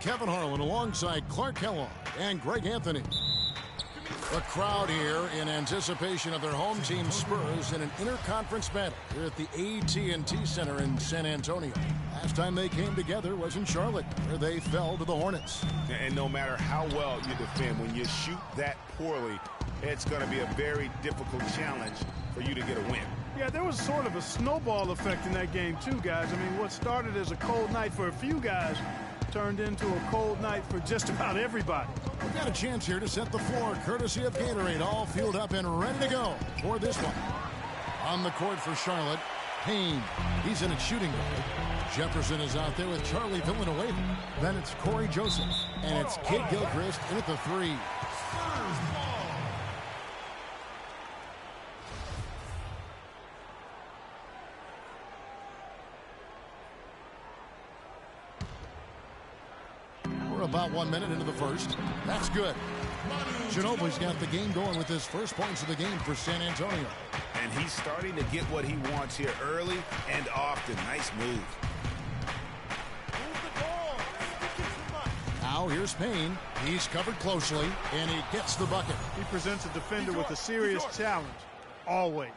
Kevin Harlan alongside Clark Kellogg and Greg Anthony. The crowd here in anticipation of their home team Spurs in an interconference battle here at the AT&T Center in San Antonio. Last time they came together was in Charlotte, where they fell to the Hornets. And no matter how well you defend, when you shoot that poorly, it's going to be a very difficult challenge for you to get a win. Yeah, there was sort of a snowball effect in that game too, guys. I mean, what started as a cold night for a few guys turned into a cold night for just about everybody. We've got a chance here to set the floor, courtesy of Gatorade, all fueled up and ready to go for this one. On the court for Charlotte, Payne. He's in at shooting guard. Jefferson is out there with Charlie Villanueva. Then it's Corey Joseph. And it's Kid Gilchrist in at the three. About 1 minute into the first. That's good. Ginobili's got the game going with his first points of the game for San Antonio. And he's starting to get what he wants here early and often. Nice move. Now here's Payne. He's covered closely, and he gets the bucket. He presents a defender with a serious challenge. Always.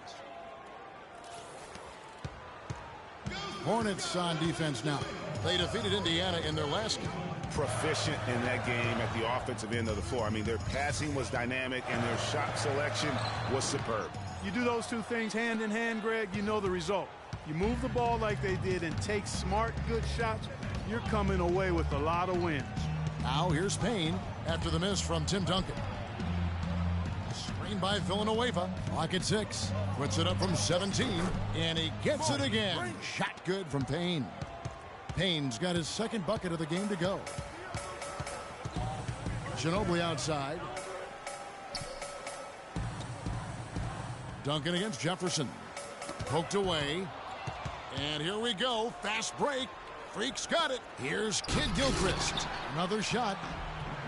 Hornets on defense now. They defeated Indiana in their last game. Proficient in that game at the offensive end of the floor. I mean, their passing was dynamic and their shot selection was superb. You do those two things hand in hand, Greg, you know the result. You move the ball like they did and take smart, good shots, you're coming away with a lot of wins. Now here's Payne after the miss from Tim Duncan. Screen by Villanueva. Clock at 6. Puts it up from 17, and he gets it again. Shot good from Payne. Payne's got his second bucket of the game to go. Ginobili outside. Duncan against Jefferson. Poked away. And here we go. Fast break. Freak's got it. Here's Kid Gilchrist. Another shot.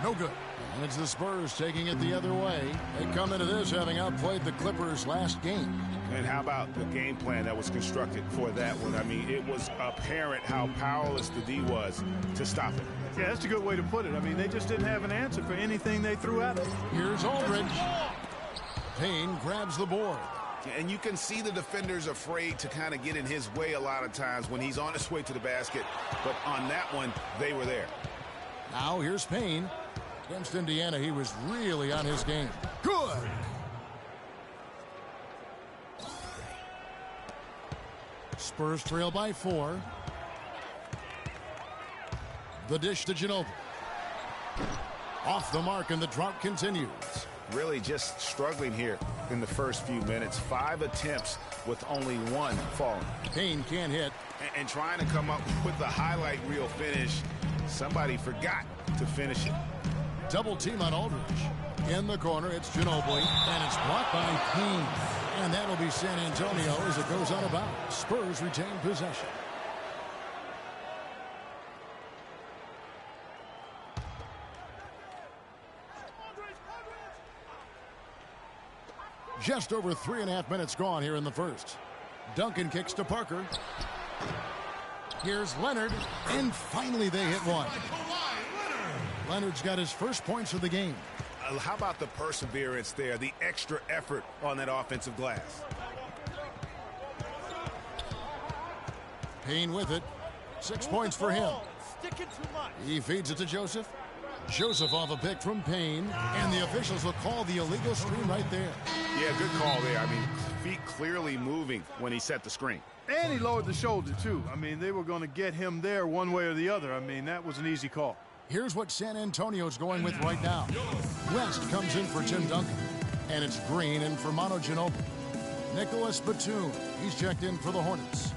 No good. And it's the Spurs taking it the other way. They come into this having outplayed the Clippers last game. And how about the game plan that was constructed for that one? I mean, it was apparent how powerless the D was to stop it. Yeah, that's a good way to put it. I mean, they just didn't have an answer for anything they threw at it. Here's Aldridge. Payne grabs the board. And you can see the defenders afraid to kind of get in his way a lot of times when he's on his way to the basket. But on that one, they were there. Now here's Payne. Against Indiana, he was really on his game. Good. Spurs trail by 4. The dish to Ginobili. Off the mark, and the drought continues. Really just struggling here in the first few minutes. 5 attempts with only 1 falling. Payne can't hit. And trying to come up with the highlight reel finish. Somebody forgot to finish it. Double team on Aldridge. In the corner, it's Ginobili, and it's blocked by Payne. And that'll be San Antonio as it goes out of bounds. Spurs retain possession. Just over 3.5 minutes gone here in the first. Duncan kicks to Parker. Here's Leonard, and finally they hit one. Leonard's got his first points of the game. How about the perseverance there, the extra effort on that offensive glass? Payne with it. 6 points for him. He feeds it to Joseph. Joseph off a pick from Payne, and the officials will call the illegal screen right there. Yeah, good call there. I mean, feet clearly moving when he set the screen. And he lowered the shoulder, too. I mean, they were going to get him there one way or the other. I mean, that was an easy call. Here's what San Antonio's going with right now. West comes in for Tim Duncan, and it's Green in for Manu Ginobili. Nicholas Batum, he's checked in for the Hornets.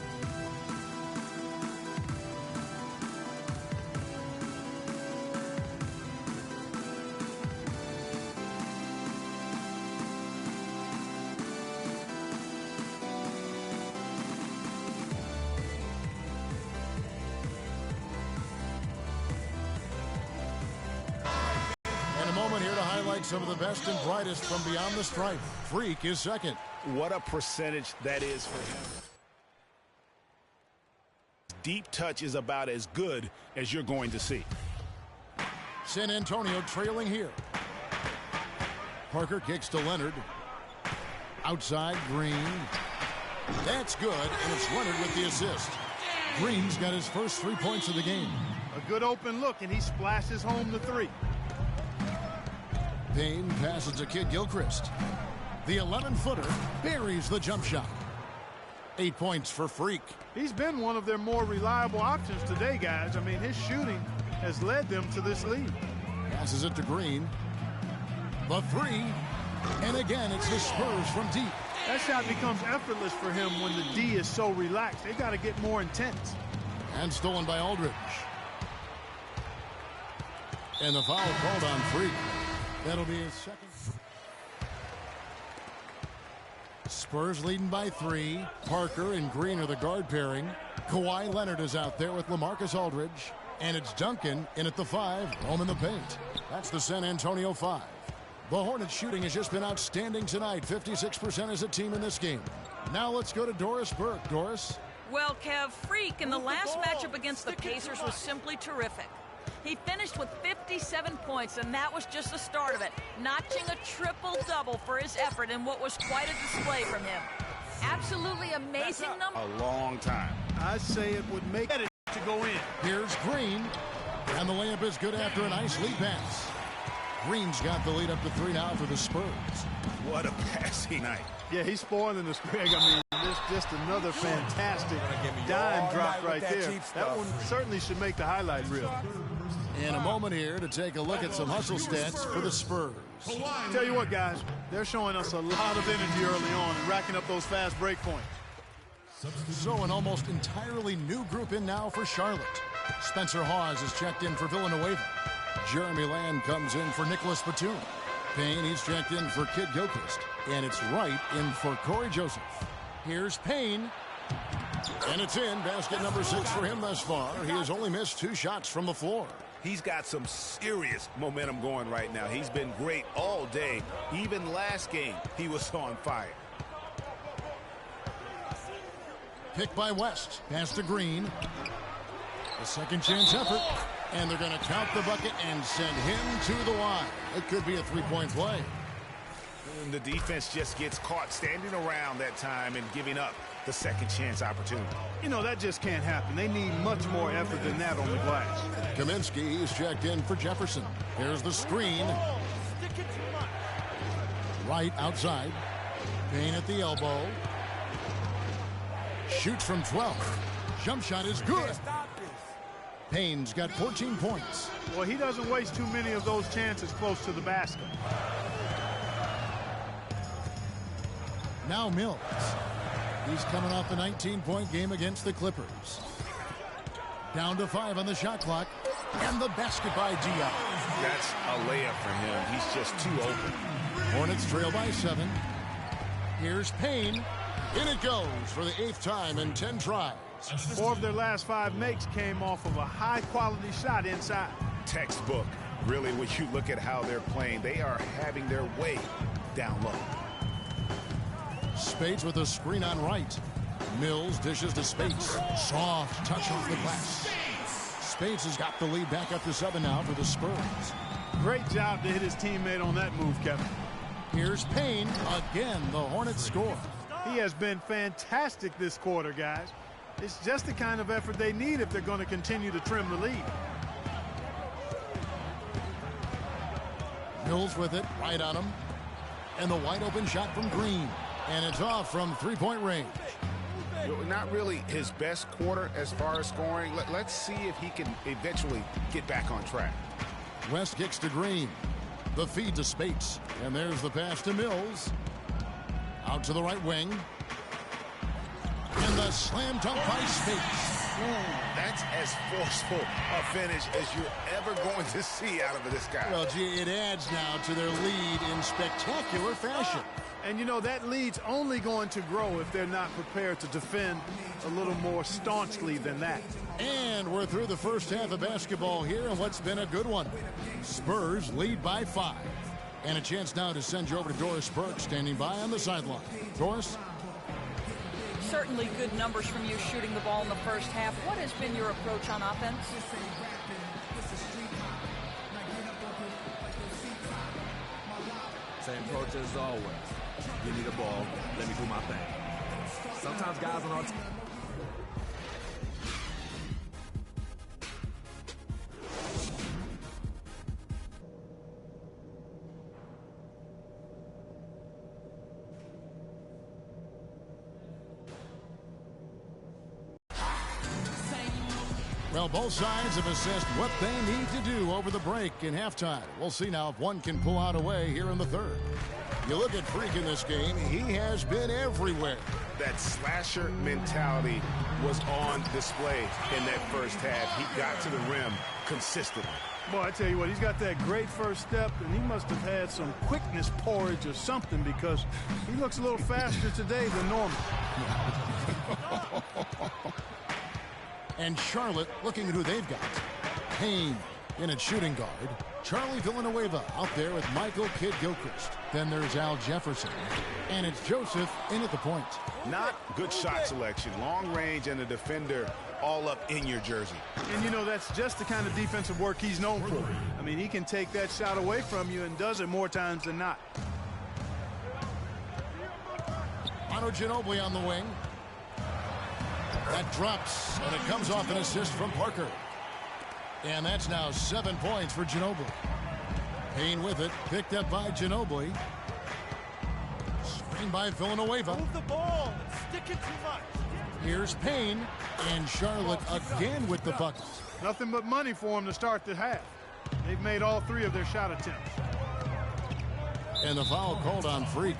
Here to highlight some of the best and brightest from beyond the stripe. Freak is second. What a percentage that is for him. Deep touch is about as good as you're going to see. San Antonio trailing here. Parker kicks to Leonard. Outside, Green. That's good, and it's Leonard with the assist. Green's got his first 3 points of the game. A good open look, and he splashes home the three. Payne passes to Kid Gilchrist. The 11-footer buries the jump shot. 8 points for Freak. He's been one of their more reliable options today, guys. I mean, his shooting has led them to this lead. Passes it to Green. The three. And again, it's the Spurs from deep. That shot becomes effortless for him when the D is so relaxed. They got to get more intense. And stolen by Aldridge. And the foul called on Freak. That'll be his second. Spurs leading by 3. Parker and Green are the guard pairing. Kawhi Leonard is out there with LaMarcus Aldridge. And it's Duncan in at the 5, home in the paint. That's the San Antonio 5. The Hornets shooting has just been outstanding tonight. 56% as a team in this game. Now let's go to Doris Burke. Doris? Well, Kev, Freak in the last matchup against the Pacers was simply terrific. He finished with 57 points, and that was just the start of it, notching a triple-double for his effort in what was quite a display from him. Absolutely amazing number. A long time. I say it would make it to go in. Here's Green. And the layup is good after a nice lead pass. Green's got the lead up to 3 now for the Spurs. What a passing night. Yeah, he's spoiling us, Greg. I mean, this just another fantastic dime drop right there. That one certainly should make the highlight reel. In a moment here to take a look at some hustle stats for the Spurs. Tell you what, guys, they're showing us a lot of energy early on and racking up those fast break points. So an almost entirely new group in now for Charlotte. Spencer Hawes is checked in for Villanueva. Jeremy Lamb comes in for Nicholas Batum. Payne, he's checked in for Kid Gilchrist. And it's Wright in for Corey Joseph. Here's Payne. And it's in. Basket number 6 for him thus far. He has only missed 2 shots from the floor. He's got some serious momentum going right now. He's been great all day. Even last game, he was on fire. Pick by West. Pass to Green. A second chance effort. And they're going to count the bucket and send him to the line. It could be a 3-point play. And the defense just gets caught standing around that time and giving up the second chance opportunity. You know, that just can't happen. They need much more effort than that on the glass. Kaminsky is checked in for Jefferson. Here's the screen. Right outside. Payne at the elbow. Shoots from 12. Jump shot is good. Payne's got 14 points. Well, he doesn't waste too many of those chances close to the basket. Now Mills. He's coming off a 19-point game against the Clippers. Down to 5 on the shot clock. And the basket by Diop. That's a layup for him. He's just too open. Hornets trail by 7. Here's Payne. In it goes for the 8th time in 10 tries. 4 of their last 5 makes came off of a high-quality shot inside. Textbook. Really, when you look at how they're playing, they are having their way down low. Spades with a screen on right. Mills dishes to Spades. Soft touch off the glass. Spades has got the lead back up to 7 now for the Spurs. Great job to hit his teammate on that move, Kevin. Here's Payne. Again, the Hornets score. He has been fantastic this quarter, guys. It's just the kind of effort they need if they're going to continue to trim the lead. Mills with it, right on him. And the wide open shot from Green. And it's off from 3-point range. Not really his best quarter as far as scoring. Let's see if he can eventually get back on track. West kicks to Green. The feed to Speights. And there's the pass to Mills. Out to the right wing. And the slam dunk by Speights. That's as forceful a finish as you're ever going to see out of this guy. Well, gee, it adds now to their lead in spectacular fashion. And, you know, that lead's only going to grow if they're not prepared to defend a little more staunchly than that. And we're through the first half of basketball here, and what's been a good one. Spurs lead by 5. And a chance now to send you over to Doris Burke, standing by on the sideline. Doris? Certainly good numbers from you shooting the ball in the first half. What has been your approach on offense? Same approach as always. Give me the ball, let me do my thing. Sometimes guys on our team. Well, both sides have assessed what they need to do over the break in halftime. We'll see now if one can pull out a way here in the third. You look at Freak in this game, he has been everywhere. That slasher mentality was on display in that first half. He got to the rim consistently. Boy, I tell you what, he's got that great first step, and he must have had some quickness porridge or something because he looks a little faster today than normal. And Charlotte looking at who they've got. Payne in at shooting guard. Charlie Villanueva out there with Michael Kidd-Gilchrist. Then there's Al Jefferson. And it's Joseph in at the point. Not good shot selection. Long range and a defender all up in your jersey. And, you know, that's just the kind of defensive work he's known for. I mean, he can take that shot away from you and does it more times than not. Manu Ginobili on the wing. That drops, and it comes off an assist from Parker. And that's now 7 points for Ginobili. Payne with it, picked up by Ginobili. Screen by Villanueva. Move the ball. Stick it too much. Here's Payne, and Charlotte again with the bucket. Nothing but money for him to start the half. They've made all 3 of their shot attempts. And the foul called on Freak.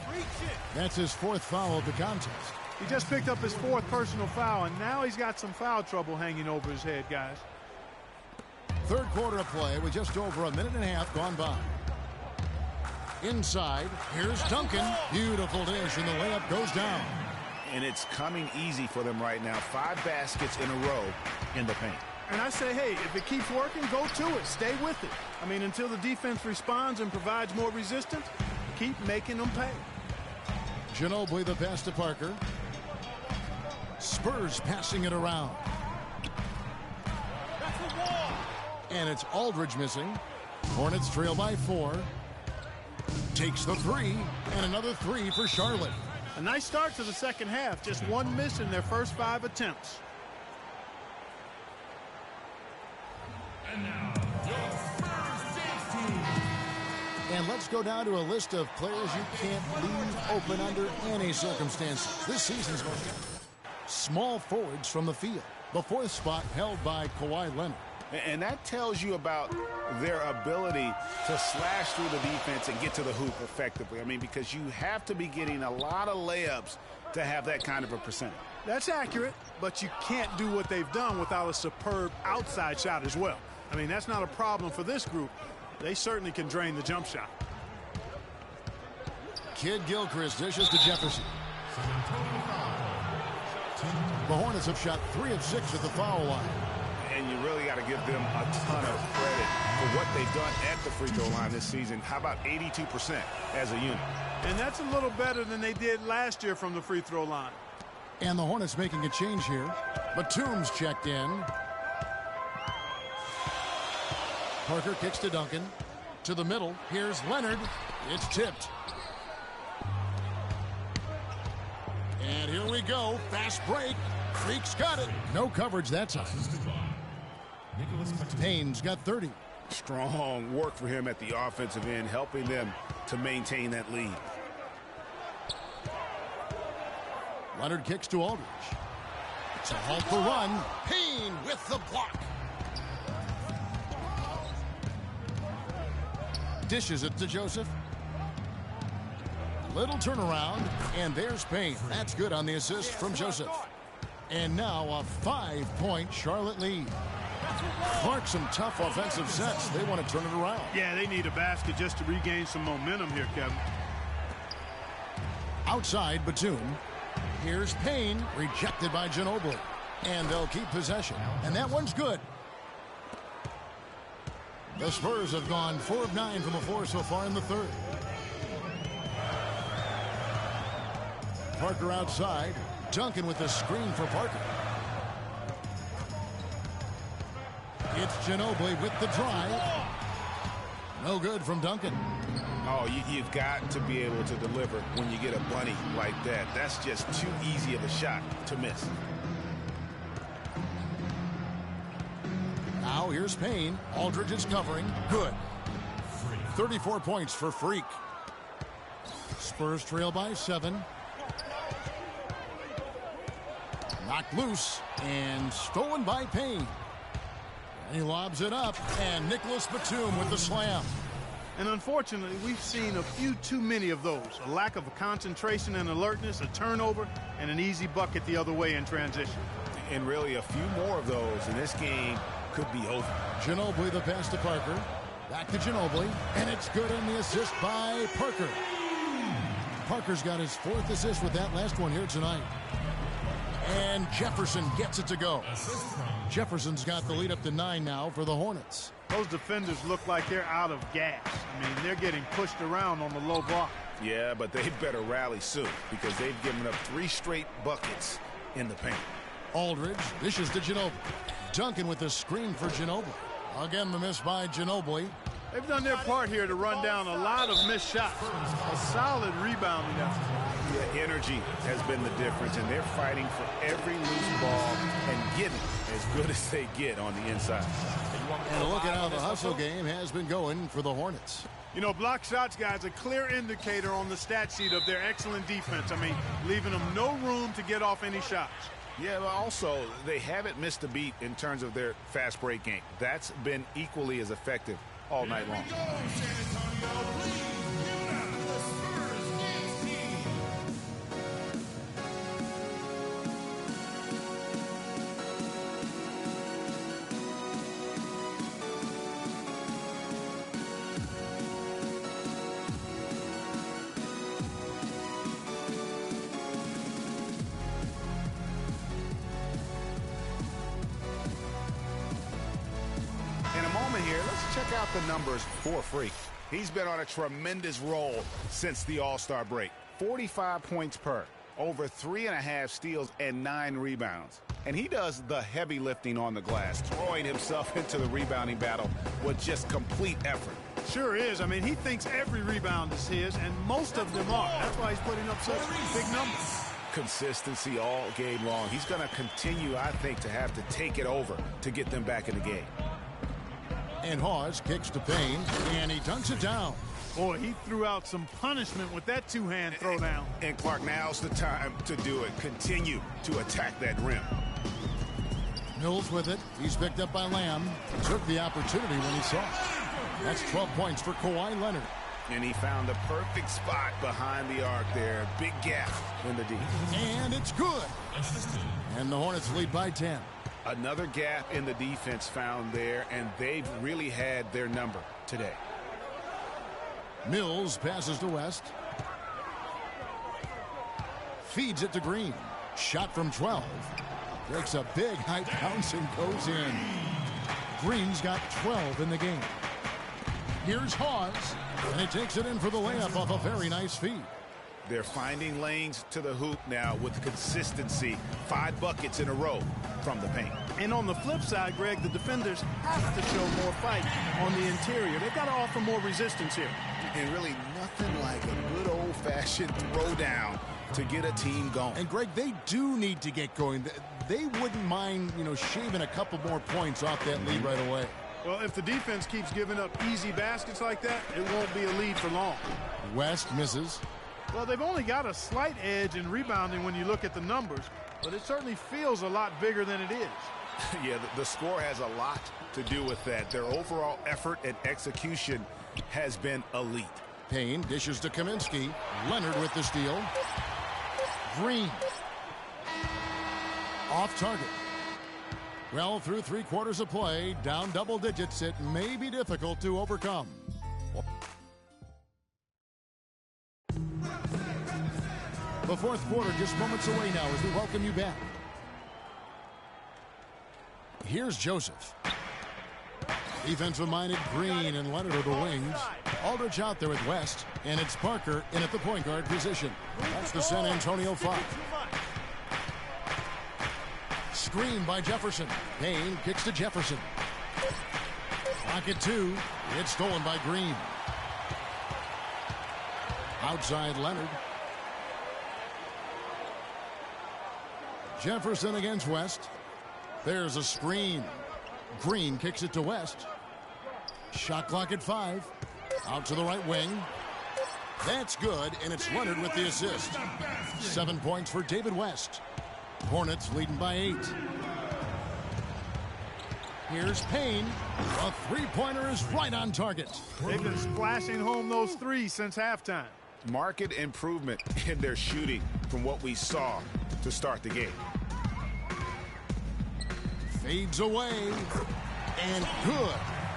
That's his 4th foul of the contest. He just picked up his 4th personal foul, and now he's got some foul trouble hanging over his head, guys. Third quarter of play with just over a minute and a half gone by. Inside, here's Duncan. Beautiful dish, and the layup goes down. And it's coming easy for them right now. 5 baskets in a row in the paint. And I say, hey, if it keeps working, go to it. Stay with it. I mean, until the defense responds and provides more resistance, keep making them pay. Ginobili the pass to Parker. Spurs passing it around. And it's Aldridge missing. Hornets trail by 4. Takes the 3, and another 3 for Charlotte. A nice start to the second half. Just 1 miss in their first 5 attempts. And now, your Spurs team. And let's go down to a list of players you can't leave open under any circumstances. This season's going down. Small forwards from the field. The 4th spot held by Kawhi Leonard. And that tells you about their ability to slash through the defense and get to the hoop effectively. I mean, because you have to be getting a lot of layups to have that kind of a percentage. That's accurate, but you can't do what they've done without a superb outside shot as well. I mean, that's not a problem for this group. They certainly can drain the jump shot. Kidd-Gilchrist dishes to Jefferson. The Hornets have shot 3 of 6 at the foul line. And you really got to give them a ton of credit for what they've done at the free throw line this season. How about 82% as a unit? And that's a little better than they did last year from the free throw line. And the Hornets making a change here. Batum's checked in. Parker kicks to Duncan. To the middle. Here's Leonard. It's tipped. And here we go. Fast break. Freak's got it. No coverage that time. Payne's got 30. Strong work for him at the offensive end, helping them to maintain that lead. Leonard kicks to Aldridge. To halt the run. Payne with the block. Dishes it to Joseph. Little turnaround, and there's Payne. That's good on the assist from Joseph. And now a 5-point Charlotte lead. Clark, some tough offensive sets. They want to turn it around. Yeah, they need a basket just to regain some momentum here, Kevin. Outside, Batum. Here's Payne, rejected by Ginobili. And they'll keep possession. And that one's good. The Spurs have gone 4 of 9 from the floor so far in the third. Parker outside. Duncan with the screen for Parker. It's Ginobili with the drive. No good from Duncan. Oh, you've got to be able to deliver when you get a bunny like that. That's just too easy of a shot to miss. Now here's Payne. Aldridge is covering. Good. 34 points for Freak. Spurs trail by 7. Knocked loose and stolen by Payne. And he lobs it up, and Nicholas Batum with the slam. And unfortunately, we've seen a few too many of those. A lack of concentration and alertness, a turnover, and an easy bucket the other way in transition. And really a few more of those, and this game could be over. Ginobili the pass to Parker. Back to Ginobili, and it's good in the assist by Parker. Parker's got his 4th assist with that last one here tonight. And Jefferson gets it to go. Jefferson's got the lead up to 9 now for the Hornets. Those defenders look like they're out of gas. I mean, they're getting pushed around on the low block. Yeah, but they better rally soon because they've given up 3 straight buckets in the paint. Aldridge dishes to Ginobili. Duncan with the screen for Ginobili. Again, the miss by Ginobili. They've done their part here to run down a lot of missed shots. A solid rebounding effort. Yeah, energy has been the difference, and they're fighting for every loose ball and getting as good as they get on the inside. And look at how the hustle game has been going for the Hornets. You know, block shots, guys, a clear indicator on the stat sheet of their excellent defense. I mean, leaving them no room to get off any shots. Yeah, but also, they haven't missed a beat in terms of their fast break game. That's been equally as effective all night long. Check out the numbers for Freak. He's been on a tremendous roll since the All-Star break. 45 points per, over 3.5 steals and 9 rebounds. And he does the heavy lifting on the glass, throwing himself into the rebounding battle with just complete effort. Sure is. I mean, he thinks every rebound is his, and most of them are. That's why he's putting up such big numbers. Consistency all game long. He's going to continue, I think, to have to take it over to get them back in the game. And Hawes kicks to Payne, and he dunks it down. Boy, he threw out some punishment with that two-hand throwdown. And Clark, now's the time to do it. Continue to attack that rim. Mills with it. He's picked up by Lamb. Took the opportunity when he saw it. That's 12 points for Kawhi Leonard. And he found the perfect spot behind the arc there. Big gap in the D. And it's good. And the Hornets lead by 10. Another gap in the defense found there, and they've really had their number today. Mills passes to West. Feeds it to Green. Shot from 12. Breaks a big high bounce and goes in. Green's got 12 in the game. Here's Hawes, and he takes it in for the layup off a very nice feed. They're finding lanes to the hoop now with consistency. 5 buckets in a row from the paint. And on the flip side, Greg, the defenders have to show more fight on the interior. They've got to offer more resistance here. And really nothing like a good old-fashioned throwdown to get a team going. And, Greg, they do need to get going. They wouldn't mind, shaving a couple more points off that lead right away. Well, if the defense keeps giving up easy baskets like that, it won't be a lead for long. West misses. Well, they've only got a slight edge in rebounding when you look at the numbers, but it certainly feels a lot bigger than it is. Yeah, the score has a lot to do with that. Their overall effort and execution has been elite. Payne dishes to Kaminsky. Leonard with the steal. Green. Off target. Well, through 3 quarters of play, down double digits, it may be difficult to overcome. The fourth quarter just moments away now as we welcome you back. Here's Joseph. Defensive-minded Green and Leonard are the wings. Aldridge out there with West, and it's Parker in at the point guard position. That's the San Antonio 5. Screen by Jefferson. Payne kicks to Jefferson. Pocket 2. It's stolen by Green. Outside Leonard. Jefferson against West. There's a screen. Green kicks it to West. Shot clock at 5. Out to the right wing. That's good, and it's Leonard with the assist. 7 points for David West. Hornets leading by 8. Here's Payne. A three-pointer is right on target. They've been splashing home those threes since halftime. Marked improvement in their shooting from what we saw to start the game. Fades away. And good,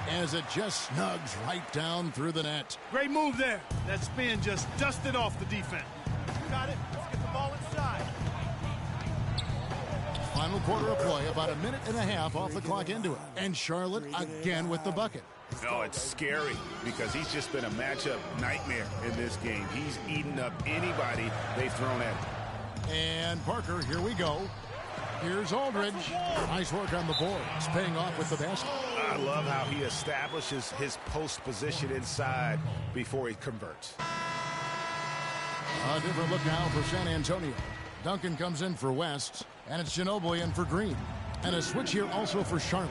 as it just snugs right down through the net. Great move there. That spin just dusted off the defense. Got it. Let's get the ball inside. Final quarter of play, about a minute and a half off the clock into it. And Charlotte again with the bucket. No, it's scary because he's just been a matchup nightmare in this game. He's eaten up anybody they've thrown at him. And Parker, here we go. Here's Aldridge. Nice work on the boards, paying off with the basket. I love how he establishes his post position inside before he converts. A different look now for San Antonio. Duncan comes in for West, and it's Ginobili in for Green. And a switch here also for Charlotte.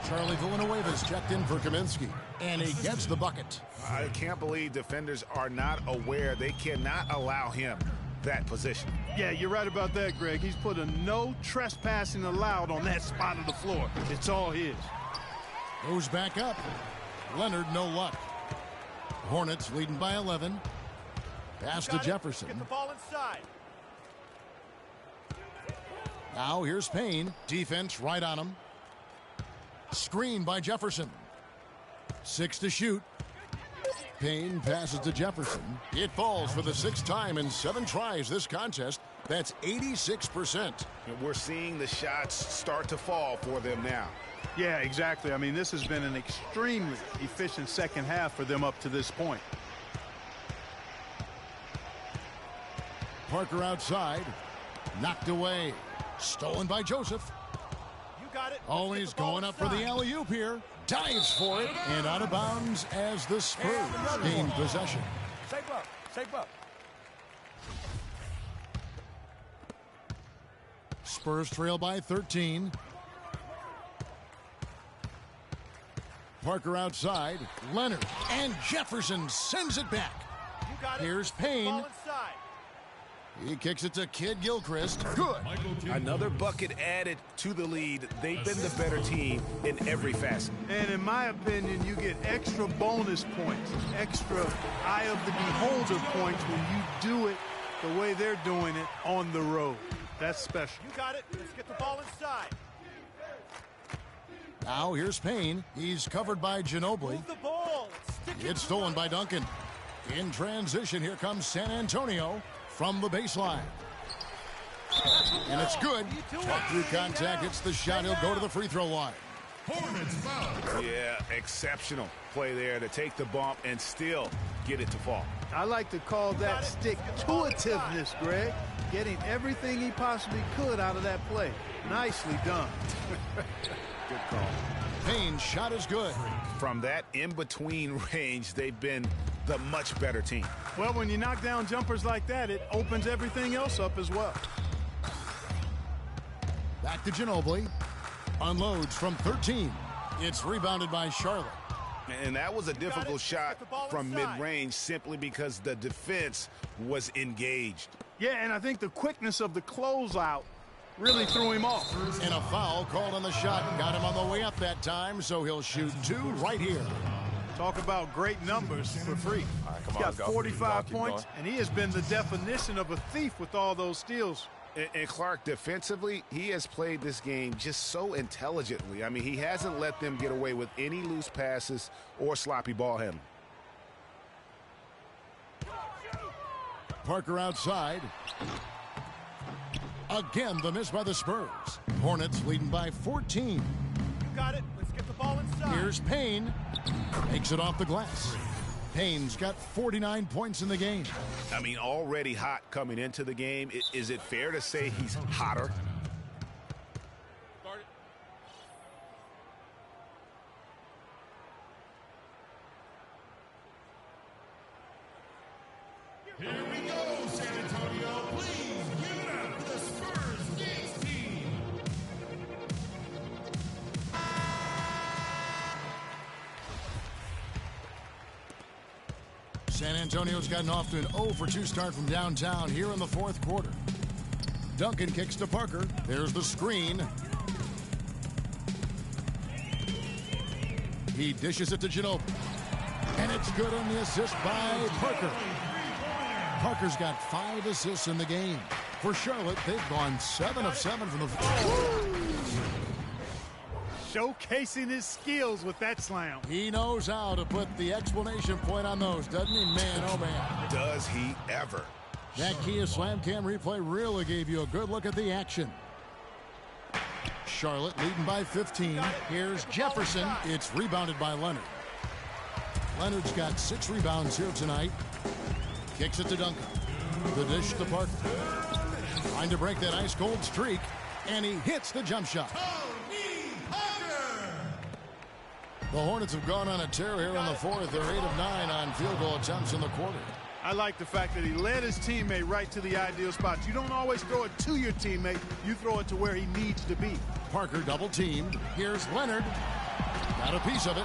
Charlie Villanueva's checked in for Kaminsky, and he gets the bucket. I can't believe defenders are not aware they cannot allow him that position. Yeah, you're right about that, Greg. He's put a no trespassing allowed on that spot of the floor. It's all his. Goes back up. Leonard, no luck. Hornets leading by 11. Pass to Jefferson. Get the ball inside. Now here's Payne. Defense right on him. Screen by Jefferson. 6 to shoot. Payne passes to Jefferson. It falls for the 6th time in 7 tries this contest. That's 86%. And we're seeing the shots start to fall for them now. Yeah, exactly. I mean, this has been an extremely efficient second half for them up to this point. Parker outside. Knocked away. Stolen by Joseph. You got it. Oh, he's going up for the alley-oop here. Dives for it. And out of bounds as the Spurs gain possession. Shape up. Shape up. Spurs trail by 13. Parker outside. Leonard. And Jefferson sends it back. You got it. Here's Get the Payne. ball inside. He kicks it to Kid Gilchrist. Good. Another bucket added to the lead. They've been the better team in every facet. And in my opinion, you get extra bonus points, extra eye of the beholder points when you do it the way they're doing it on the road. That's special. You got it. Let's get the ball inside. Now here's Payne. He's covered by Ginobili. Move the ball. Stick it It's to stolen the by Duncan. In transition, here comes San Antonio from the baseline. And it's good. Walk through contact, hits the shot. He'll go to the free throw line. Hornets foul. Yeah, exceptional play there to take the bump and still get it to fall. I like to call that stick-to-itiveness, Greg. Getting everything he possibly could out of that play. Nicely done. Good call. Payne's shot is good. From that in-between range, they've been the much better team. Well, when you knock down jumpers like that, it opens everything else up as well. Back to Ginobili. Unloads from 13. It's rebounded by Charlotte. And that was a difficult shot Get the ball from inside. mid-range simply because the defense was engaged. Yeah, and I think the quickness of the closeout really threw him off. And a foul called on the shot. Got him on the way up that time, so he'll shoot 2 right here. Talk about great numbers for free. All right, come He's on, got go. 45 Keep going. points, and he has been the definition of a thief with all those steals. And Clark, defensively, he has played this game just so intelligently. I mean, he hasn't let them get away with any loose passes or sloppy ball handling. Parker outside. Again, the miss by the Spurs. Hornets leading by 14. You got it. Let's get the ball inside. Here's Payne. Makes it off the glass. Payne's got 49 points in the game. I mean, already hot coming into the game. Is it fair to say he's hotter? Here we go, San Antonio. Please give it up for the Spurs Kings team. San Antonio's gotten off to an 0-for-2 start from downtown here in the fourth quarter. Duncan kicks to Parker. There's the screen. He dishes it to Ginobili. And it's good on the assist by Parker. Parker's got 5 assists in the game. For Charlotte, they've gone 7 of 7 from the floor. Showcasing his skills with that slam. He knows how to put the exclamation point on those, doesn't he? Man, oh man. Does he ever? That Kia Slam Cam replay really gave you a good look at the action. Charlotte leading by 15. Here's Jefferson. It's rebounded by Leonard. Leonard's got 6 rebounds here tonight. Kicks it to Duncan. The dish to Parker. Trying to break that ice-cold streak. And he hits the jump shot. The Hornets have gone on a tear here in the fourth. They're 8 of 9 on field goal attempts in the quarter. I like the fact that he led his teammate right to the ideal spots. You don't always throw it to your teammate. You throw it to where he needs to be. Parker double teamed. Here's Leonard. Got a piece of it.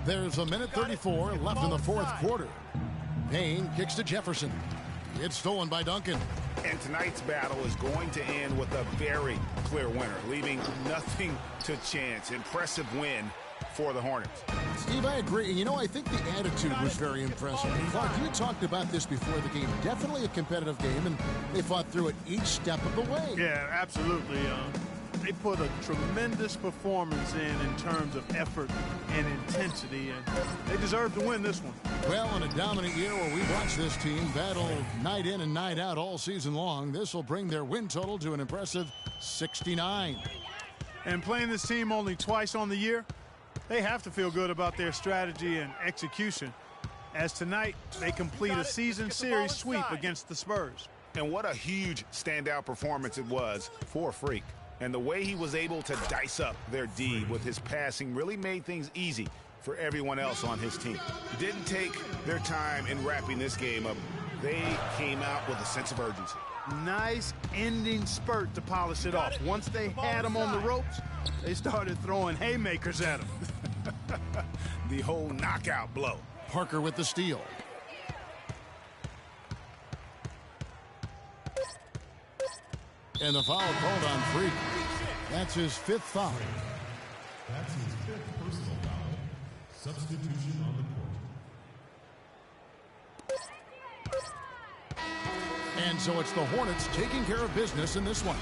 There's a minute 34 left in the fourth quarter. Payne kicks to Jefferson. It's stolen by Duncan. And tonight's battle is going to end with a very clear winner, leaving nothing to chance. Impressive win for the Hornets. Steve, I agree. And, you know, I think the attitude was very impressive. Clark, you talked about this before the game. Definitely a competitive game, and they fought through it each step of the way. Yeah, absolutely. They put a tremendous performance in terms of effort and intensity, and they deserve to win this one. Well, in a dominant year where we watched this team battle night in and night out all season long, this will bring their win total to an impressive 69. And playing this team only twice on the year, they have to feel good about their strategy and execution, as tonight they complete a season series sweep against the Spurs. And what a huge standout performance it was for Freak. And the way he was able to dice up their D with his passing really made things easy for everyone else on his team. Didn't take their time in wrapping this game up. They came out with a sense of urgency. Nice ending spurt to polish it off. Once they had him on the ropes, they started throwing haymakers at him. The whole knockout blow. Parker with the steal. And the foul called on Freak. That's his 5th foul. That's his 5th personal foul. Substitution on the court. And so it's the Hornets taking care of business in this one.